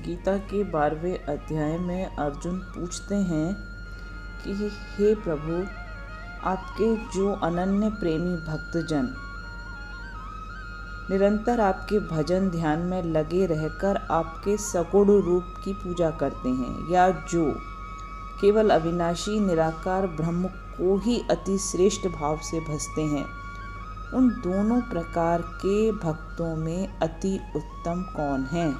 गीता के 12वें अध्याय में अर्जुन पूछते हैं कि हे प्रभु, आपके जो अनन्य प्रेमी भक्तजन निरंतर आपके भजन ध्यान में लगे रहकर आपके सगुण रूप की पूजा करते हैं, या जो केवल अविनाशी निराकार ब्रह्म को ही अति श्रेष्ठ भाव से भजते हैं, उन दोनों प्रकार के भक्तों में अति उत्तम कौन है?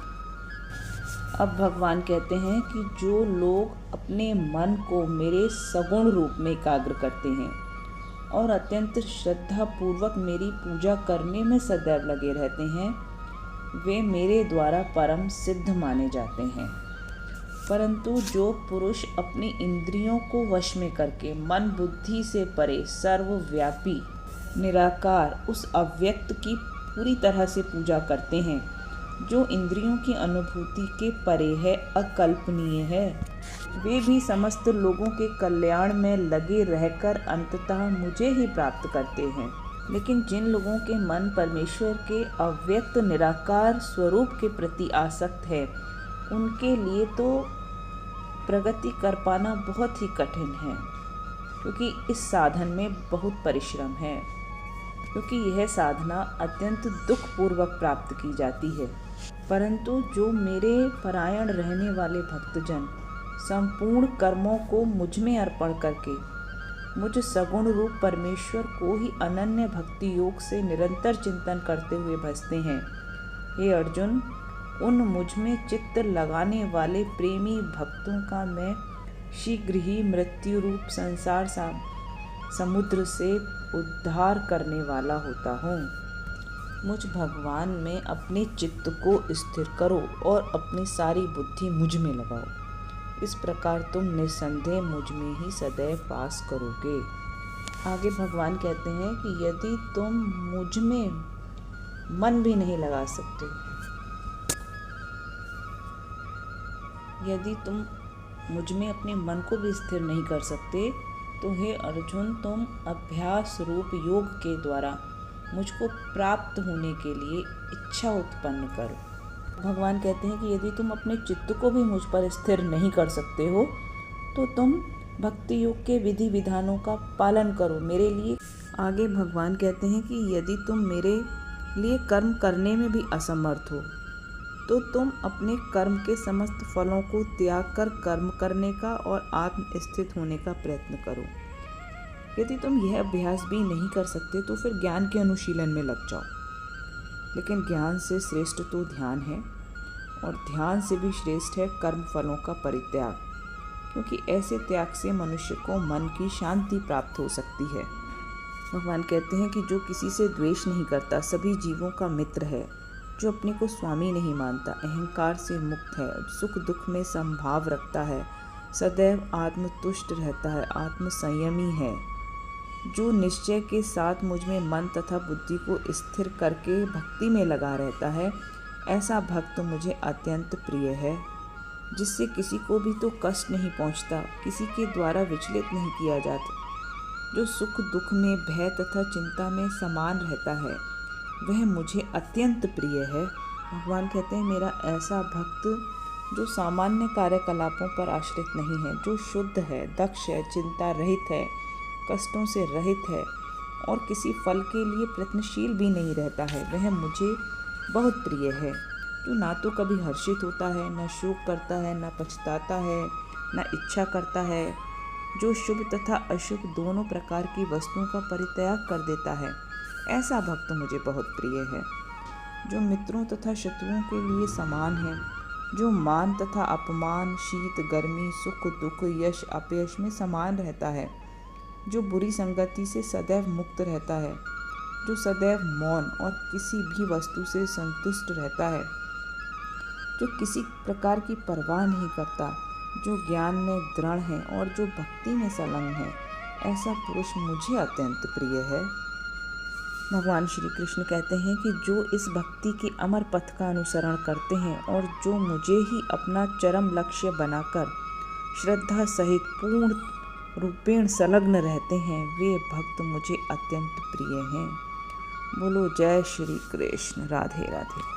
अब भगवान कहते हैं कि जो लोग अपने मन को मेरे सगुण रूप में एकाग्र करते हैं और अत्यंत श्रद्धा पूर्वक मेरी पूजा करने में सदैव लगे रहते हैं, वे मेरे द्वारा परम सिद्ध माने जाते हैं। परंतु जो पुरुष अपनी इंद्रियों को वश में करके मन बुद्धि से परे सर्वव्यापी निराकार उस अव्यक्त की पूरी तरह से पूजा करते हैं, जो इंद्रियों की अनुभूति के परे है, अकल्पनीय है, वे भी समस्त लोगों के कल्याण में लगे रहकर अंततः मुझे ही प्राप्त करते हैं। लेकिन जिन लोगों के मन परमेश्वर के अव्यक्त निराकार स्वरूप के प्रति आसक्त है, उनके लिए तो प्रगति कर पाना बहुत ही कठिन है, क्योंकि इस साधन में बहुत परिश्रम है, क्योंकि यह साधना अत्यंत दुखपूर्वक प्राप्त की जाती है। परंतु जो मेरे परायण रहने वाले भक्तजन संपूर्ण कर्मों को मुझ में अर्पण करके मुझ सगुण रूप परमेश्वर को ही अनन्य भक्ति योग से निरंतर चिंतन करते हुए भजते हैं, हे अर्जुन, उन मुझ में चित्त लगाने वाले प्रेमी भक्तों का मैं शीघ्र ही मृत्यु रूप संसार समुद्र से उद्धार करने वाला होता हूँ। मुझ भगवान में अपने चित्त को स्थिर करो और अपनी सारी बुद्धि मुझ में लगाओ। इस प्रकार तुम निस्संदेह मुझ में ही सदैव वास करोगे। आगे भगवान कहते हैं कि यदि तुम मुझ में मन भी नहीं लगा सकते, यदि तुम मुझ में अपने मन को भी स्थिर नहीं कर सकते, तो हे अर्जुन, तुम अभ्यास रूप योग के द्वारा मुझको प्राप्त होने के लिए इच्छा उत्पन्न करो। भगवान कहते हैं कि यदि तुम अपने चित्त को भी मुझ पर स्थिर नहीं कर सकते हो, तो तुम भक्ति योग के विधि विधानों का पालन करो मेरे लिए। आगे भगवान कहते हैं कि यदि तुम मेरे लिए कर्म करने में भी असमर्थ हो, तो तुम अपने कर्म के समस्त फलों को त्याग कर कर्म करने का और आत्म स्थित होने का प्रयत्न करो। यदि तुम यह अभ्यास भी नहीं कर सकते, तो फिर ज्ञान के अनुशीलन में लग जाओ। लेकिन ज्ञान से श्रेष्ठ तो ध्यान है, और ध्यान से भी श्रेष्ठ है कर्म फलों का परित्याग, क्योंकि ऐसे त्याग से मनुष्य को मन की शांति प्राप्त हो सकती है। भगवान कहते हैं कि जो किसी से द्वेष नहीं करता, सभी जीवों का मित्र है, जो अपने को स्वामी नहीं मानता, अहंकार से मुक्त है, सुख दुख में समभाव रखता है, सदैव आत्मतुष्ट रहता है, आत्म संयमी है, जो निश्चय के साथ मुझ में मन तथा बुद्धि को स्थिर करके भक्ति में लगा रहता है, ऐसा भक्त मुझे अत्यंत प्रिय है, जिससे किसी को भी तो कष्ट नहीं पहुंचता, किसी के द्वारा विचलित नहीं किया जाता, जो सुख दुख में भय तथा चिंता में समान रहता है, वह मुझे अत्यंत प्रिय है। भगवान कहते हैं मेरा ऐसा भक्त जो सामान्य कार्यकलापों पर आश्रित नहीं है, जो शुद्ध है, दक्ष है, चिंता रहित है, कष्टों से रहित है और किसी फल के लिए प्रयत्नशील भी नहीं रहता है, वह मुझे बहुत प्रिय है। जो ना तो कभी हर्षित होता है, न शोक करता है, न पछताता है, न इच्छा करता है, जो शुभ तथा अशुभ दोनों प्रकार की वस्तुओं का परित्याग कर देता है, ऐसा भक्त मुझे बहुत प्रिय है। जो मित्रों तथा शत्रुओं के लिए समान है, जो मान तथा अपमान, शीत गर्मी, सुख दुख, यश अपयश में समान रहता है, जो बुरी संगति से सदैव मुक्त रहता है, जो सदैव मौन और किसी भी वस्तु से संतुष्ट रहता है, जो किसी प्रकार की परवाह नहीं करता, जो ज्ञान में दृढ़ है और जो भक्ति में संलग्न है, ऐसा पुरुष मुझे अत्यंत प्रिय है। भगवान श्री कृष्ण कहते हैं कि जो इस भक्ति के अमर पथ का अनुसरण करते हैं और जो मुझे ही अपना चरम लक्ष्य बनाकर श्रद्धा सहित पूर्ण रूपेण संलग्न रहते हैं, वे भक्त मुझे अत्यंत प्रिय हैं। बोलो जय श्री कृष्ण। राधे राधे।